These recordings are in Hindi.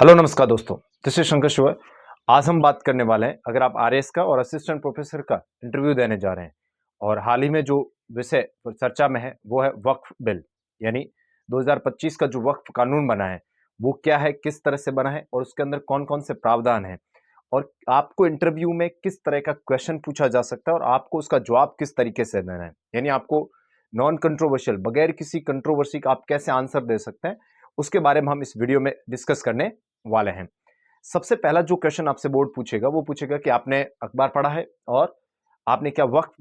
हेलो नमस्कार दोस्तों, दिस इज शंकर शिवा। आज हम बात करने वाले हैं, अगर आप आरएएस का और असिस्टेंट प्रोफेसर का इंटरव्यू देने जा रहे हैं और हाल ही में जो विषय चर्चा में है वो है वक्फ बिल, यानी 2025 का जो वक्फ कानून बना है वो क्या है, किस तरह से बना है और उसके अंदर कौन कौन से प्रावधान हैं और आपको इंटरव्यू में किस तरह का क्वेश्चन पूछा जा सकता है और आपको उसका जवाब किस तरीके से देना है, यानी आपको नॉन कंट्रोवर्शियल, बगैर किसी कंट्रोवर्सी का आप कैसे आंसर दे सकते हैं, उसके बारे में हम इस वीडियो में डिस्कस करने वाले हैं। सबसे पहला जो क्वेश्चन आपसे बोर्ड पूछेगा वो पूछेगा कि आपने अखबार पढ़ा है और आपने क्या वक्फ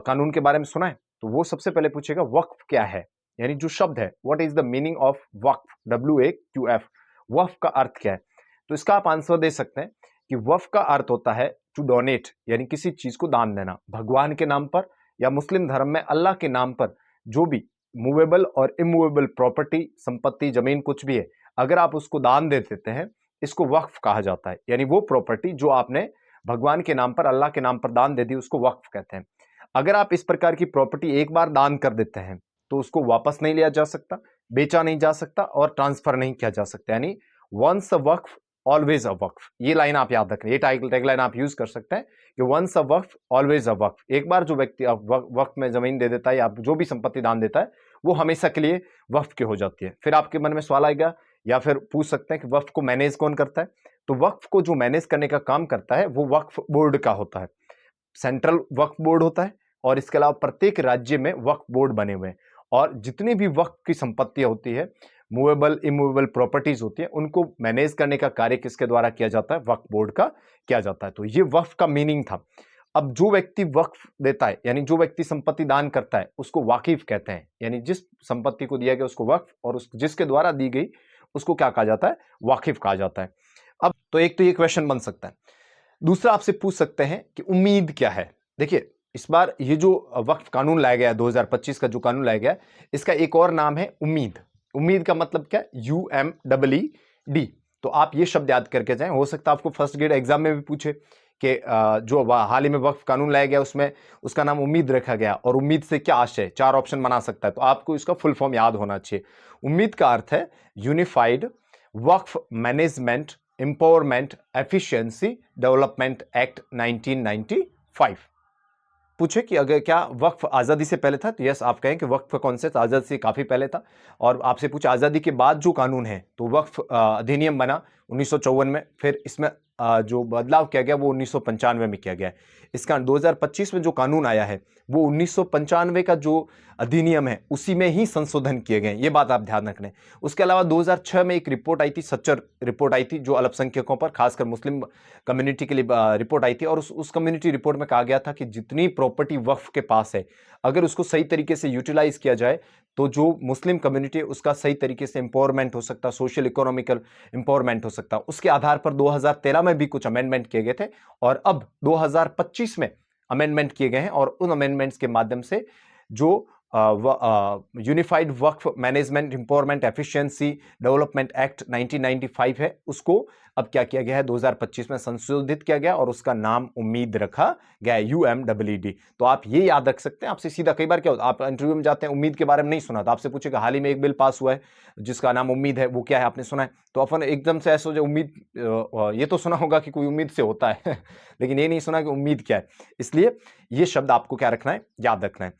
कानून के बारे में सुना है। तो वो सबसे पहले पूछेगा वक्फ क्या है, यानी जो शब्द है what is the meaning of Waqf, WAQF, वक्फ का अर्थ क्या है। तो इसका आप आंसर दे सकते हैं कि वक्फ का अर्थ होता है टू डोनेट, यानी किसी चीज को दान देना, भगवान के नाम पर या मुस्लिम धर्म में अल्लाह के नाम पर जो भी मूवेबल और इमूवेबल प्रॉपर्टी, संपत्ति, जमीन कुछ भी है, अगर आप उसको दान दे देते हैं, इसको वक्फ कहा जाता है। यानी वो प्रॉपर्टी जो आपने भगवान के नाम पर, अल्लाह के नाम पर दान दे दी, उसको वक्फ कहते हैं। अगर आप इस प्रकार की प्रॉपर्टी एक बार दान कर देते हैं तो उसको वापस नहीं लिया जा सकता, बेचा नहीं जा सकता और ट्रांसफर नहीं किया जा सकता। यानी once a Waqf always a वक्फ, ये लाइन आप याद रखें, ये टैगलाइन आप यूज कर सकते हैं कि once a Waqf always a वक्फ। एक बार जो व्यक्ति वक्फ में जमीन दे देता है या जो भी संपत्ति दान देता है वो हमेशा के लिए वक्फ की हो जाती है। फिर आपके मन में सवाल आएगा या फिर पूछ सकते हैं कि वक्फ को मैनेज कौन करता है। तो वक्फ को जो मैनेज करने का काम करता है वो वक्फ बोर्ड का होता है। सेंट्रल वक्फ बोर्ड होता है और इसके अलावा प्रत्येक राज्य में वक्फ बोर्ड बने हुए हैं और जितनी भी वक्फ की संपत्तियां होती है, मूवेबल इमूवेबल प्रॉपर्टीज होती है, उनको मैनेज करने का कार्य किसके द्वारा किया जाता है, वक्फ बोर्ड का किया जाता है। तो ये वक्फ का मीनिंग था। अब जो व्यक्ति वक्फ देता है, यानी जो व्यक्ति संपत्ति दान करता है, उसको वाकिफ कहते हैं। यानी जिस संपत्ति को दिया गया उसको वक्फ और उस जिसके द्वारा दी गई उसको क्या कहा जाता है, वाकिफ कहा जाता है। अब तो एक तो ये क्वेश्चन बन सकता है। दूसरा आपसे पूछ सकते हैं कि उम्मीद क्या है। देखिए, इस बार ये जो वक्फ कानून लाया गया, 2025 का जो कानून लाया गया, इसका एक और नाम है उम्मीद। उम्मीद का मतलब क्या है, UMEED। तो आप ये शब्द याद करके जाएं। हो सकता है आपको फर्स्ट ग्रेड एग्जाम में भी पूछे कि जो हाल ही में वक्फ कानून लाया गया उसमें उसका नाम उम्मीद रखा गया और उम्मीद से क्या आशय, 4 ऑप्शन बना सकता है। तो आपको इसका फुल फॉर्म याद होना चाहिए। उम्मीद का अर्थ है unified Waqf management empowerment efficiency development act 1995। पूछे कि अगर क्या वक्फ आजादी से पहले था, तो यस आप कहें कि वक्फ का कॉन्सेप्ट आजादी से काफी पहले था। और आपसे पूछे आजादी के बाद जो कानून है, तो वक्फ अधिनियम बना 1954 में, फिर इसमें जो बदलाव किया गया वो 1995 में किया गया है। इसका 2025 में जो कानून आया है वो 1995 का जो अधिनियम है उसी में ही संशोधन किए गए, ये बात आप ध्यान रखना। उसके अलावा 2006 में एक रिपोर्ट आई थी, सच्चर रिपोर्ट आई थी, जो अल्पसंख्यकों पर, खासकर मुस्लिम कम्युनिटी के लिए रिपोर्ट आई थी। और उस कम्युनिटी रिपोर्ट में कहा गया था कि जितनी प्रॉपर्टी वक्फ के पास है, अगर उसको सही तरीके से यूटिलाइज किया जाए तो जो मुस्लिम कम्युनिटी है उसका सही तरीके से एम्पावरमेंट हो सकता, सोशल इकोनॉमिकल एम्पावरमेंट हो सकता। उसके आधार पर 2013 में भी कुछ अमेंडमेंट किए गए थे और अब 2025 में अमेंडमेंट किए गए हैं और उन अमेंडमेंट्स के माध्यम से जो unified Waqf management empowerment efficiency development act 1995 है, उसको अब क्या किया गया है, 2025 में संशोधित किया गया और उसका नाम उम्मीद रखा गया है, UMEED। तो आप ये याद रख सकते हैं। आपसे सीधा कई बार क्या होता है, आप इंटरव्यू में जाते हैं, उम्मीद के बारे में नहीं सुना, तो आपसे पूछेगा हाल ही में एक बिल पास हुआ है जिसका नाम उम्मीद है, वो क्या है, आपने सुना है? तो अपन एकदम से ऐसा हो जाए, उम्मीद, ये तो सुना होगा कि कोई उम्मीद से होता है लेकिन ये नहीं सुना कि उम्मीद क्या है। इसलिए ये शब्द आपको क्या रखना है, याद रखना है।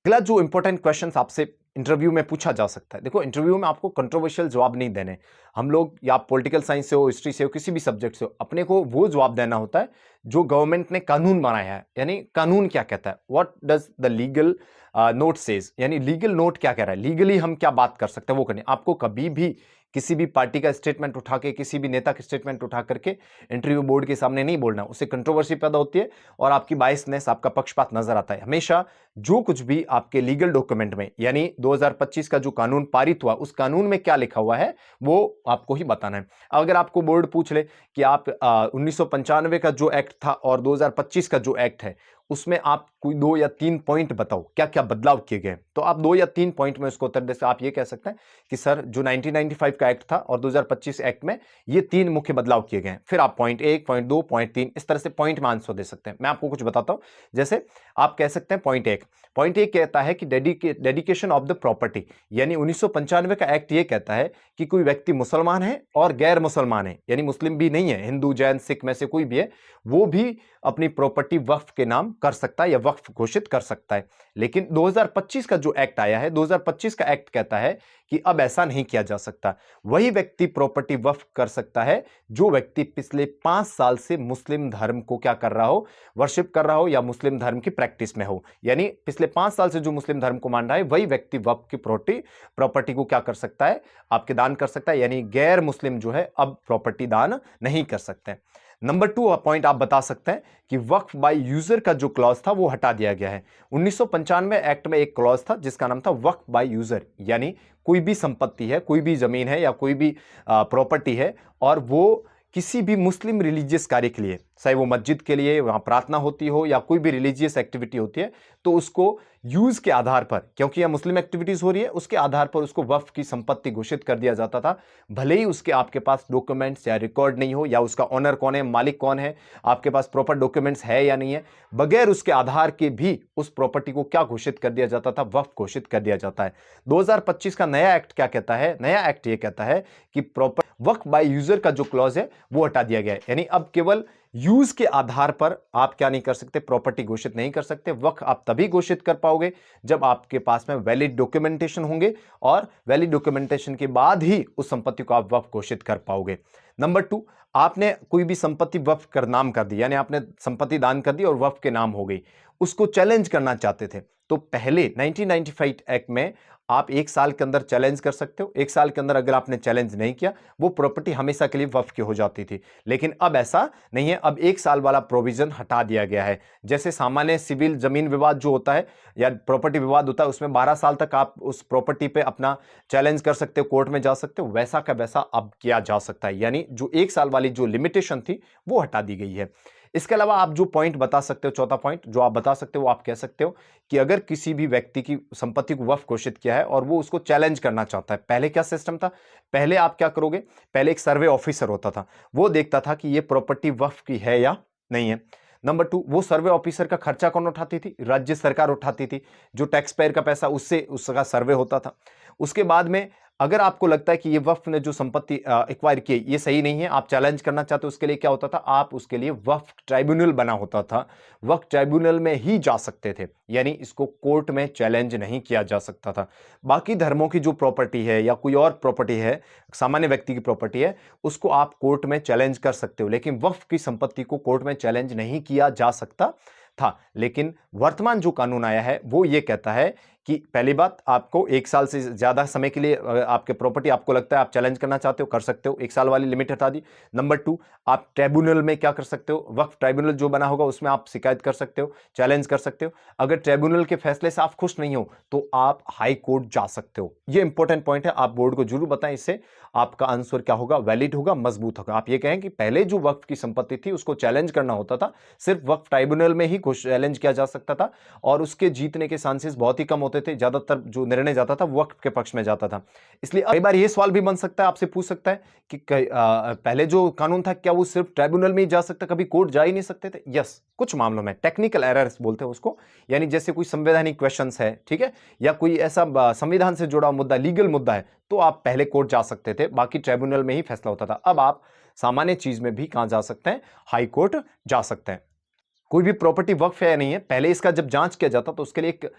अगला जो इंपॉर्टेंट क्वेश्चन आपसे इंटरव्यू में पूछा जा सकता है, देखो इंटरव्यू में आपको कंट्रोवर्शियल जवाब नहीं देने। हम लोग, या पॉलिटिकल साइंस से हो, हिस्ट्री से हो, किसी भी सब्जेक्ट से हो, अपने को वो जवाब देना होता है जो गवर्नमेंट ने कानून बनाया है। यानी कानून क्या कहता है, what does the legal note says, यानी लीगल नोट क्या कह रहा है, लीगली हम क्या बात कर सकते हैं वो करनी। आपको कभी भी किसी भी पार्टी का स्टेटमेंट उठा के, किसी भी नेता का स्टेटमेंट उठा करके इंटरव्यू बोर्ड के सामने नहीं बोलना, उससे कंट्रोवर्सी पैदा होती है और आपकी बायसनेस, आपका पक्षपात नजर आता है। हमेशा जो कुछ भी आपके लीगल डॉक्यूमेंट में, यानी 2025 का जो कानून पारित हुआ, उस कानून में क्या लिखा हुआ है वो आपको ही बताना है। अगर आपको बोर्ड पूछ ले कि आप 1995 का जो एक्ट था और 2025 का जो एक्ट है उसमें आप कोई 2 या 3 पॉइंट बताओ क्या क्या बदलाव किए गए। तो आप 2 या 3 पॉइंट में उसको उत्तर दे सकते। आप ये कह सकते हैं कि सर जो 1995 का एक्ट था और 2025 एक्ट में ये 3 मुख्य बदलाव किए गए हैं। फिर आप पॉइंट 1, पॉइंट 2, पॉइंट 3 इस तरह से पॉइंट में आंसर दे सकते हैं। मैं आपको कुछ बताता हूं। जैसे आप कह सकते हैं पॉइंट 1 कहता है कि डेडिकेशन ऑफ द प्रॉपर्टी, यानी 1995 का एक्ट ये कहता है कि कोई व्यक्ति मुसलमान है और गैर मुसलमान है, यानी मुस्लिम भी नहीं है, हिंदू जैन सिख में से कोई भी है, वो भी अपनी प्रॉपर्टी वक्फ के नाम कर सकता है या वक्फ घोषित कर सकता है। लेकिन 2025 का जो एक्ट आया है, 2025 का एक्ट कहता है कि अब ऐसा नहीं किया जा सकता। वही व्यक्ति प्रॉपर्टी वक्फ कर सकता है जो व्यक्ति पिछले 5 साल से मुस्लिम धर्म को क्या कर रहा हो, वर्शिप कर रहा हो या मुस्लिम धर्म की प्रैक्टिस में हो। यानी पिछले 5 साल से जो मुस्लिम धर्म को मान रहा है वही व्यक्ति वक्फ की प्रॉपर्टी को क्या कर सकता है, आपके दान कर सकता है। यानी गैर मुस्लिम जो है अब प्रॉपर्टी दान नहीं कर सकते। नंबर 2 पॉइंट आप बता सकते हैं कि वक्फ बाय यूजर का जो क्लॉज था वो हटा दिया गया है। 1995 एक्ट में एक क्लॉज था जिसका नाम था वक्फ बाय यूजर, यानी कोई भी संपत्ति है, कोई भी जमीन है या कोई भी प्रॉपर्टी है और वो किसी भी मुस्लिम रिलीजियस कार्य के लिए, चाहे वो मस्जिद के लिए वहां प्रार्थना होती हो या कोई भी रिलीजियस एक्टिविटी होती है, तो उसको यूज के आधार पर, क्योंकि यह मुस्लिम एक्टिविटीज हो रही है, उसके आधार पर उसको वक्फ की संपत्ति घोषित कर दिया जाता था। भले ही उसके आपके पास डॉक्यूमेंट्स या रिकॉर्ड नहीं हो या उसका ओनर कौन है, मालिक कौन है, आपके पास प्रॉपर डॉक्यूमेंट्स है या नहीं है, बगैर उसके आधार के भी उस प्रॉपर्टी को क्या घोषित कर दिया जाता था, वक्फ घोषित कर दिया जाता है। 2025 का नया एक्ट क्या कहता है? नया एक्ट ये कहता है कि प्रॉपर वक्फ बाय यूजर का जो क्लॉज है वो हटा दिया गया है। यानी अब केवल यूज के आधार पर आप क्या नहीं कर सकते, प्रॉपर्टी घोषित नहीं कर सकते। वक्फ आप तभी घोषित कर पाओगे जब आपके पास में वैलिड डॉक्यूमेंटेशन होंगे और वैलिड डॉक्यूमेंटेशन के बाद ही उस संपत्ति को आप वक्फ घोषित कर पाओगे। नंबर 2, आपने कोई भी संपत्ति वक्फ कर नाम कर दी, यानी आपने संपत्ति दान कर दी और वक्फ के नाम हो गई, उसको चैलेंज करना चाहते थे तो पहले 1995 एक्ट में आप 1 साल के अंदर चैलेंज कर सकते हो। 1 साल के अंदर अगर आपने चैलेंज नहीं किया, वो प्रॉपर्टी हमेशा के लिए वक्फ की हो जाती थी। लेकिन अब ऐसा नहीं है, अब 1 साल वाला प्रोविजन हटा दिया गया है। जैसे सामान्य सिविल जमीन विवाद जो होता है या प्रॉपर्टी विवाद होता है, उसमें 12 साल तक आप उस प्रॉपर्टी पे अपना चैलेंज कर सकते हो, कोर्ट में जा सकते हो, वैसा का वैसा अब किया जा सकता है। यानी जो 1 साल वाली जो लिमिटेशन थी वो हटा दी गई है। इसके अलावा आप जो पॉइंट बता सकते हो, चौथा पॉइंट जो आप बता सकते हो, वो आप कह सकते हो कि अगर किसी भी व्यक्ति की संपत्ति को वक्फ घोषित किया है और वो उसको चैलेंज करना चाहता है, पहले क्या सिस्टम था, पहले आप क्या करोगे, पहले एक सर्वे ऑफिसर होता था, वो देखता था कि ये प्रॉपर्टी वक्फ की है या नहीं है। नंबर 2, वो सर्वे ऑफिसर का खर्चा कौन उठाती थी? राज्य सरकार उठाती थी, जो टैक्स पेयर का पैसा उससे उसका सर्वे होता था। उसके बाद में अगर आपको लगता है कि ये वक्फ ने जो संपत्ति एक्वायर की ये सही नहीं है, आप चैलेंज करना चाहते हो, उसके लिए क्या होता था, आप उसके लिए वक्फ ट्राइब्यूनल बना होता था, वक्फ ट्राइब्यूनल में ही जा सकते थे, यानी इसको कोर्ट में चैलेंज नहीं किया जा सकता था। बाकी धर्मों की जो प्रॉपर्टी है या कोई और प्रॉपर्टी है, सामान्य व्यक्ति की प्रॉपर्टी है, उसको आप कोर्ट में चैलेंज कर सकते हो, लेकिन वक्फ की संपत्ति को कोर्ट में चैलेंज नहीं किया जा सकता था। लेकिन वर्तमान जो कानून आया है वो ये कहता है कि पहली बात, आपको 1 साल से ज्यादा समय के लिए आपके प्रॉपर्टी आपको लगता है आप चैलेंज करना चाहते हो, कर सकते हो, 1 साल वाली लिमिट हटा दी। नंबर 2, आप ट्राइब्यूनल में क्या कर सकते हो, वक्फ ट्राइब्यूनल जो बना होगा उसमें आप शिकायत कर सकते हो, चैलेंज कर सकते हो। अगर ट्राइब्यूनल के फैसले से आप खुश नहीं हो तो आप हाई कोर्ट जा सकते हो। ये इंपॉर्टेंट पॉइंट है, आप बोर्ड को जरूर बताएं, इससे आपका आंसर क्या होगा, वैलिड होगा, मजबूत होगा। आप ये कहें कि पहले जो वक्फ की संपत्ति थी उसको चैलेंज करना होता था, सिर्फ वक्फ ट्राइब्यूनल में ही चैलेंज किया जा सकता था और उसके जीतने के चांसेस बहुत ही कम होते थे, ज्यादातर जो निर्णय जाता था वक्फ के पक्ष में जाता था। इसलिए कई बार यह सवाल भी बन सकता है, आपसे पूछ सकता है कि पहले जो कानून था क्या वो सिर्फ ट्राइब्यूनल में ही जा सकता, कभी कोर्ट जा ही नहीं सकते थे? यस, कुछ मामलों में टेक्निकल एरर्स बोलते हैं उसको, यानी जैसे कोई संवैधानिक क्वेश्चंस है, ठीक है, या कोई ऐसा संविधान से जुड़ा मुद्दा, लीगल मुद्दा है, तो आप पहले कोर्ट जा सकते थे, बाकी ट्राइब्यूनल में ही फैसला होता था। अब आप सामान्य चीज में भी कहां जा सकते हैं, हाई कोर्ट जा सकते हैं। कोई भी प्रॉपर्टी वक्फ है या नहीं है, पहले इसका जब जांच किया जाता तो उसके लिए एक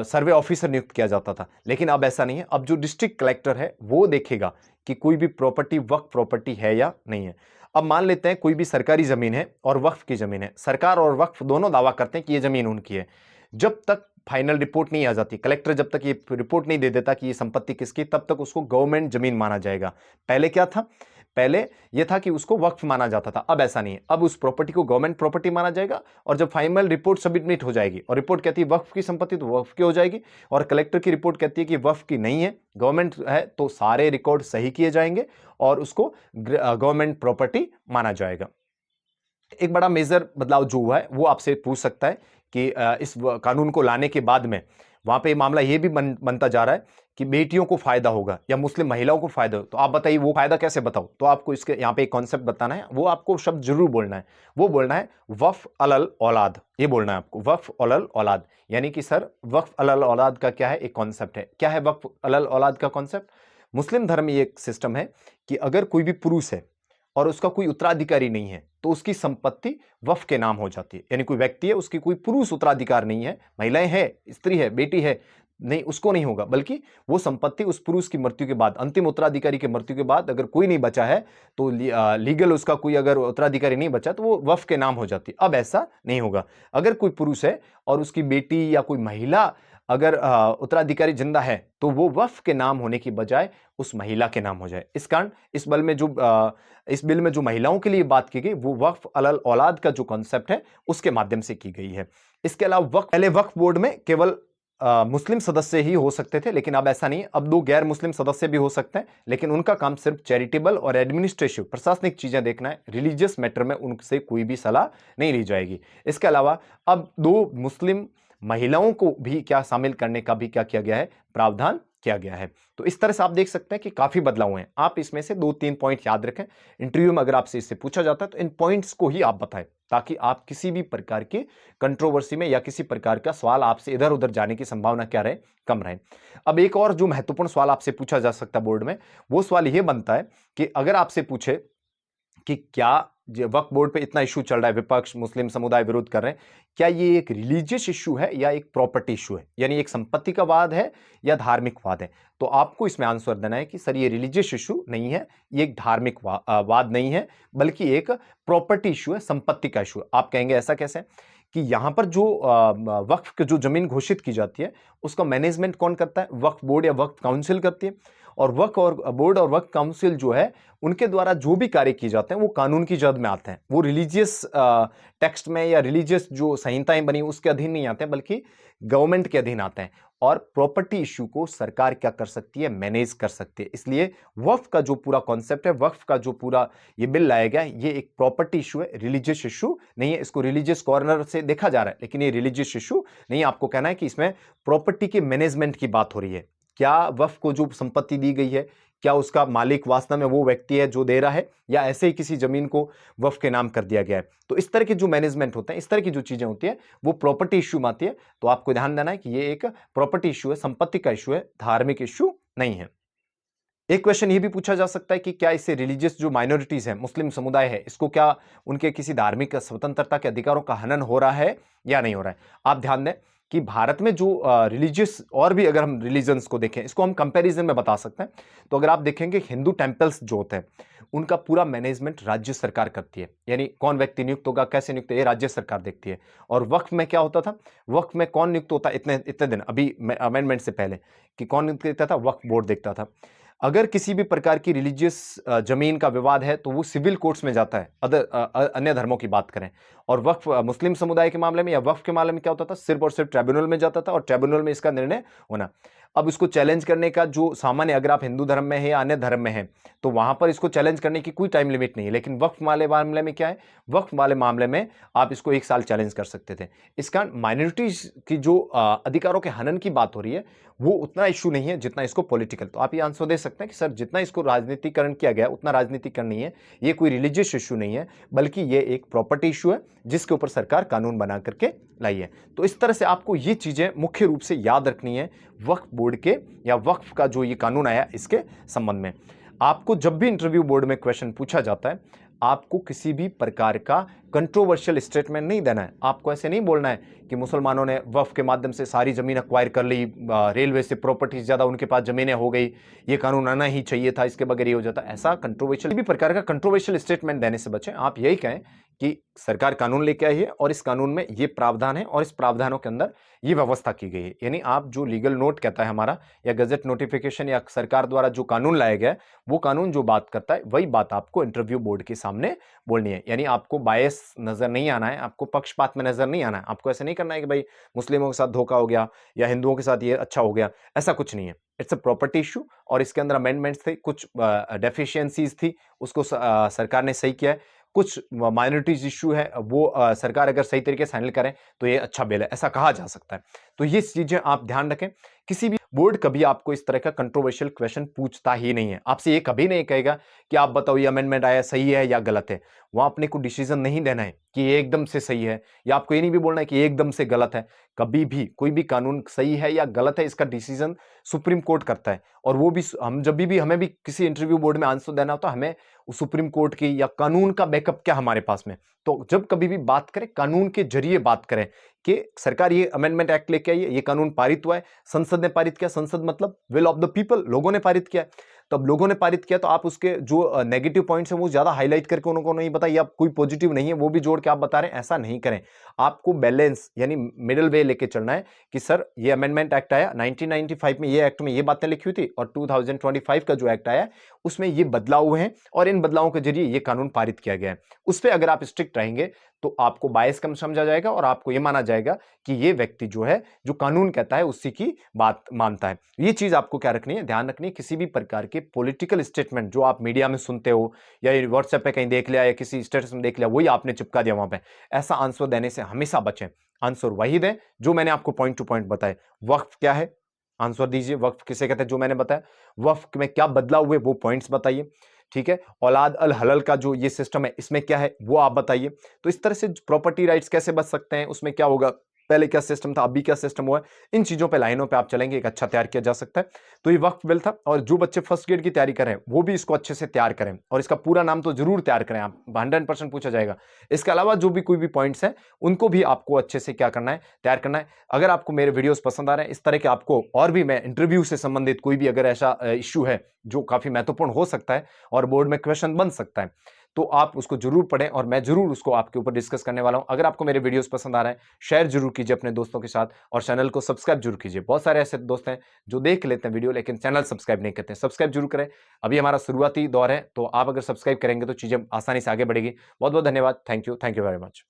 सर्वे ऑफिसर नियुक्त किया जाता था, लेकिन अब ऐसा नहीं है। अब जो डिस्ट्रिक्ट कलेक्टर है वो देखेगा कि कोई भी प्रॉपर्टी वक्फ प्रॉपर्टी है या नहीं है। अब मान लेते हैं कोई भी सरकारी जमीन है और वक्फ की जमीन है, सरकार और वक्फ दोनों दावा करते हैं कि ये जमीन उनकी है। जब तक फाइनल रिपोर्ट नहीं आ जाती, कलेक्टर जब तक ये रिपोर्ट नहीं दे देता कि ये संपत्ति किसकी, तब तक उसको गवर्नमेंट जमीन माना जाएगा। पहले क्या था, पहले यह था कि उसको वक्फ माना जाता था, अब ऐसा नहीं है, अब उस प्रॉपर्टी को गवर्नमेंट प्रॉपर्टी माना जाएगा और जब फाइनल रिपोर्ट सबमिट हो जाएगी और रिपोर्ट कहती है वक्फ की संपत्ति तो वक्फ की हो जाएगी, और कलेक्टर की रिपोर्ट कहती है कि वक्फ की नहीं है, गवर्नमेंट है, तो सारे रिकॉर्ड सही किए जाएंगे और उसको गवर्नमेंट प्रॉपर्टी माना जाएगा। एक बड़ा मेजर बदलाव जो हुआ है वो आपसे पूछ सकता है कि इस कानून को लाने के बाद में वहां पे मामला ये भी बनता जा रहा है कि बेटियों को फायदा होगा या मुस्लिम महिलाओं को फायदा हो, तो आप बताइए वो फायदा कैसे बताओ। तो आपको इसके यहाँ पे एक कॉन्सेप्ट बताना है, वो आपको शब्द जरूर बोलना है, वो बोलना है वफ़ अलल औलाद। ये बोलना है आपको, वफ़ अलल औलाद। यानी कि सर वफ़ अलल औलाद का क्या है, एक कॉन्सेप्ट है। क्या है वफ़ अलल औलाद का कॉन्सेप्ट? मुस्लिम धर्म में एक सिस्टम है कि अगर कोई भी पुरुष है और उसका कोई उत्तराधिकारी नहीं है तो उसकी संपत्ति वक्फ के नाम हो जाती है। यानी कोई व्यक्ति है, उसकी कोई पुरुष उत्तराधिकार नहीं है, महिलाएं है, स्त्री है, बेटी है, नहीं, उसको नहीं होगा, बल्कि वो संपत्ति उस पुरुष की मृत्यु के बाद, अंतिम उत्तराधिकारी की मृत्यु के बाद अगर कोई नहीं बचा है तो लीगल उसका कोई अगर उत्तराधिकारी नहीं बचा तो वो वक्फ के नाम हो जाती है। अब ऐसा नहीं होगा। अगर कोई पुरुष है और उसकी बेटी या कोई महिला अगर उत्तराधिकारी जिंदा है तो वो वक्फ के नाम होने की बजाय उस महिला के नाम हो जाए। इस कारण इस बिल में जो महिलाओं के लिए बात की गई वो वक्फ अलल औलाद का जो कॉन्सेप्ट है उसके माध्यम से की गई है। इसके अलावा पहले वक्फ बोर्ड में केवल मुस्लिम सदस्य ही हो सकते थे, लेकिन अब ऐसा नहीं है। अब 2 गैर मुस्लिम सदस्य भी हो सकते हैं, लेकिन उनका काम सिर्फ चैरिटेबल और एडमिनिस्ट्रेटिव प्रशासनिक चीजें देखना है। रिलीजियस मैटर में उनसे कोई भी सलाह नहीं ली जाएगी। इसके अलावा अब 2 मुस्लिम महिलाओं को भी क्या शामिल करने का भी क्या किया गया है, प्रावधान किया गया है। तो इस तरह से आप देख सकते हैं कि काफी बदलाव हुए हैं। आप इसमें से 2-3 पॉइंट याद रखें। इंटरव्यू में अगर आपसे इससे पूछा जाता है तो इन पॉइंट्स को ही आप बताएं, ताकि आप किसी भी प्रकार की कंट्रोवर्सी में या किसी प्रकार का सवाल आपसे इधर उधर जाने की संभावना क्या रहे, कम रहे। अब एक और जो महत्वपूर्ण सवाल आपसे पूछा जा सकता है बोर्ड में, वो सवाल यह बनता है कि अगर आपसे पूछे कि क्या वक्फ बोर्ड पे इतना इशू चल रहा है, विपक्ष मुस्लिम समुदाय विरोध कर रहे हैं, क्या ये एक रिलीजियस इशू है या एक प्रॉपर्टी इशू है, यानी एक संपत्ति का वाद है या धार्मिक वाद है? तो आपको इसमें आंसर देना है कि सर ये रिलीजियस इशू नहीं है, ये एक धार्मिक वाद नहीं है, बल्कि एक प्रॉपर्टी इशू है, संपत्ति का इशू है। आप कहेंगे ऐसा कैसे? कि यहां पर जो वक्फ की जो जमीन घोषित की जाती है उसका मैनेजमेंट कौन करता है? वक्फ बोर्ड या वक्फ काउंसिल करती है। और वक्फ और बोर्ड और वक्फ काउंसिल जो है उनके द्वारा जो भी कार्य किए जाते हैं वो कानून की जद में आते हैं, वो रिलीजियस टेक्स्ट में या रिलीजियस जो संहिताएं बनी उसके अधीन नहीं आते हैं, बल्कि गवर्नमेंट के अधीन आते हैं। और प्रॉपर्टी इश्यू को सरकार क्या कर सकती है? मैनेज कर सकती है। इसलिए वक्फ का जो पूरा कॉन्सेप्ट है, वक्फ का जो पूरा ये बिल लाया गया है, ये एक प्रॉपर्टी इशू है, रिलीजियस इशू नहीं है। इसको रिलीजियस कॉर्नर से देखा जा रहा है, लेकिन ये रिलीजियस इशू नहीं है। आपको कहना है कि इसमें प्रॉपर्टी के मैनेजमेंट की बात हो रही है। क्या वक्फ को जो संपत्ति दी गई है, क्या उसका मालिक वास्तव में वो व्यक्ति है जो दे रहा है, या ऐसे ही किसी जमीन को वक्फ के नाम कर दिया गया है? तो इस तरह के जो मैनेजमेंट होते हैं, इस तरह की जो चीजें होती है, वो प्रॉपर्टी इश्यू में आती है। तो आपको ध्यान देना है कि ये एक प्रॉपर्टी इश्यू है, संपत्ति का इश्यू है, धार्मिक इश्यू नहीं है। एक क्वेश्चन ये भी पूछा जा सकता है कि क्या इससे रिलीजियस जो माइनॉरिटीज है, मुस्लिम समुदाय है, इसको क्या उनके किसी धार्मिक स्वतंत्रता के अधिकारों का हनन हो रहा है या नहीं हो रहा है? आप ध्यान दें कि भारत में जो रिलीजियस और भी अगर हम रिलीजन्स को देखें, इसको हम कंपैरिजन में बता सकते हैं। तो अगर आप देखेंगे हिंदू टेंपल्स जो होते हैं उनका पूरा मैनेजमेंट राज्य सरकार करती है, यानी कौन व्यक्ति नियुक्त होगा, कैसे नियुक्त, ये राज्य सरकार देखती है। और वक्फ में क्या होता था? वक्फ में कौन नियुक्त होता? इतने दिन अभी अमेंडमेंट से पहले कि कौन नियुक्त करता था? वक्फ बोर्ड देखता था। अगर किसी भी प्रकार की रिलीजियस जमीन का विवाद है तो वो सिविल कोर्ट्स में जाता है, अन्य धर्मों की बात करें। और वक्फ मुस्लिम समुदाय के मामले में या वक्फ के मामले में क्या होता था? सिर्फ और सिर्फ ट्रिब्यूनल में जाता था और ट्रिब्यूनल में इसका निर्णय होना। अब इसको चैलेंज करने का जो सामान्य, अगर आप हिंदू धर्म में है या अन्य धर्म में है, तो वहां पर इसको चैलेंज करने की कोई टाइम लिमिट नहीं है। लेकिन वक्फ वाले मामले में क्या है? वक्फ वाले मामले में आप इसको 1 साल चैलेंज कर सकते थे। इस कारण माइनॉरिटीज की जो अधिकारों के हनन की बात हो रही है वो उतना इशू नहीं है जितना इसको पॉलिटिकल। तो आप ये आंसर दे सकते हैं कि सर जितना इसको राजनीतिकरण किया गया उतना राजनीतिकरण नहीं है, ये कोई रिलीजियस इशू नहीं है, बल्कि ये एक प्रॉपर्टी इशू है जिसके ऊपर सरकार कानून बना करके लाई है। तो इस तरह से आपको ये चीजें मुख्य रूप से याद रखनी है वक्फ बोर्ड के या वक्फ का जो ये कानून आया इसके संबंध में। आपको जब भी इंटरव्यू बोर्ड में क्वेश्चन पूछा जाता है, आपको किसी भी प्रकार का कंट्रोवर्शियल स्टेटमेंट नहीं देना है। आपको ऐसे नहीं बोलना है कि मुसलमानों ने वक्फ के माध्यम से सारी जमीन अक्वायर कर ली, रेलवे से प्रॉपर्टीज ज्यादा उनके पास जमीनें हो गई, ये कानून आना ही चाहिए था, इसके बगैर ये हो जाता। ऐसा कंट्रोवर्शियल भी प्रकार का कंट्रोवर्शियल स्टेटमेंट देने से बचें। आप यही कहें कि सरकार कानून लेके आई है और इस कानून में ये प्रावधान है और इस प्रावधानों के अंदर ये व्यवस्था की गई है। यानी आप जो लीगल नोट कहता है हमारा, या गजट नोटिफिकेशन, या सरकार द्वारा जो कानून लाया गया है, वो कानून जो बात करता है वही बात आपको इंटरव्यू बोर्ड के सामने बोलनी है। यानी आपको बायस नजर नहीं आना है, आपको पक्षपात में नजर नहीं आना है। आपको ऐसे नहीं करना है कि भाई मुस्लिमों के साथ धोखा हो गया या हिंदुओं के साथ ये अच्छा हो गया, ऐसा कुछ नहीं है। इट्स अ प्रॉपर्टी इशू और इसके अंदर अमेंडमेंट्स थे, कुछ डेफिशिएंसीज थी, उसको सरकार ने सही किया है। कुछ माइनॉरिटीज इशू है वो सरकार अगर सही तरीके से हैंडल करें तो ये अच्छा बिल है, ऐसा कहा जा सकता है। तो ये चीजें आप ध्यान रखें। किसी भी बोर्ड कभी आपको इस तरह का कंट्रोवर्शियल क्वेश्चन पूछता ही नहीं है, आपसे ये कभी नहीं कहेगा कि आप बताओ ये अमेंडमेंट आया सही है या गलत है। वहां अपने को डिसीजन नहीं देना है कि ये एकदम से सही है, या आपको ये नहीं भी बोलना है कि ये एकदम से गलत है। कभी भी कोई भी कानून सही है या गलत है इसका डिसीजन सुप्रीम कोर्ट करता है। और वो भी हम जब भी हमें भी किसी इंटरव्यू बोर्ड में आंसर देना होता है, हमें सुप्रीम कोर्ट की या कानून का बैकअप क्या हमारे पास में। तो जब कभी भी बात करें कानून के जरिए बात करें कि सरकार ये अमेंडमेंट एक्ट लेके आई है, ये कानून पारित हुआ है, संसद ने पारित किया, संसद मतलब विल ऑफ द पीपल, लोगों ने पारित किया। तो अब लोगों ने पारित किया तो आप उसके जो नेगेटिव पॉइंट्स हैं वो ज्यादा हाईलाइट करके उनको नहीं बताइए, आप कोई पॉजिटिव नहीं है वो भी जोड़ के आप बता रहे हैं, ऐसा नहीं करें। आपको बैलेंस यानी मिडिल वे लेके चलना है कि सर ये अमेंडमेंट एक्ट आया 1995 में, ये एक्ट में ये बातें लिखी हुई थी, और 2025 का जो एक्ट आया उसमें ये बदलाव हुए हैं और इन बदलावों के जरिए ये कानून पारित किया गया है। उस पर अगर आप स्ट्रिक्ट रहेंगे तो आपको बायस कम समझा जाएगा और आपको ये माना जाएगा कि ये व्यक्ति जो है जो कानून कहता है उसी की बात मानता है। ये चीज आपको क्या रखनी है, ध्यान रखनी है। किसी भी प्रकार के पॉलिटिकल स्टेटमेंट जो आप मीडिया में सुनते हो या व्हाट्सएप पे कहीं देख लिया या किसी स्टेटस में देख लिया वही आपने चिपका दिया वहां पे, ऐसा आंसर देने से हमेशा बचें। आंसर वही दें जो मैंने आपको पॉइंट टू पॉइंट बताए। वक्फ क्या है, आंसर दीजिए। वक्फ किसे कहते हैं, जो मैंने बताया। वक्फ में क्या बदलाव हुए वो पॉइंट्स बताइए, ठीक है। औलाद अल हलल का जो ये सिस्टम है इसमें क्या है वो आप बताइए। तो इस तरह से प्रॉपर्टी राइट्स कैसे बच सकते हैं, उसमें क्या होगा, पहले क्या सिस्टम था अभी क्या सिस्टम हुआ है, इन चीजों पे लाइनों पे आप चलेंगे, एक अच्छा तैयार किया जा सकता है। तो ये वक्फ बिल था, और जो बच्चे फर्स्ट ग्रेड की तैयारी करें वो भी इसको अच्छे से तैयार करें, और इसका पूरा नाम तो जरूर तैयार करें, आप 100% पूछा जाएगा। इसके अलावा जो भी कोई भी पॉइंट्स हैं उनको भी आपको अच्छे से क्या करना है, तैयार करना है। अगर आपको मेरे वीडियोस पसंद आ रहे हैं इस तरह के, आपको और भी मैं इंटरव्यू से संबंधित कोई भी अगर ऐसा इश्यू है जो काफी महत्वपूर्ण हो सकता है और बोर्ड में क्वेश्चन बन सकता है, तो आप उसको जरूर पढ़ें और मैं जरूर उसको आपके ऊपर डिस्कस करने वाला हूं। अगर आपको मेरे वीडियोस पसंद आ रहे हैं शेयर जरूर कीजिए अपने दोस्तों के साथ, और चैनल को सब्सक्राइब जरूर कीजिए। बहुत सारे ऐसे दोस्त हैं जो देख लेते हैं वीडियो लेकिन चैनल सब्सक्राइब नहीं करते हैं, सब्सक्राइब जरूर करें। अभी हमारा शुरुआती दौर है, तो आप अगर सब्सक्राइब करेंगे तो चीजें आसानी से आगे बढ़ेगी। बहुत बहुत धन्यवाद, थैंक यू वेरी मच।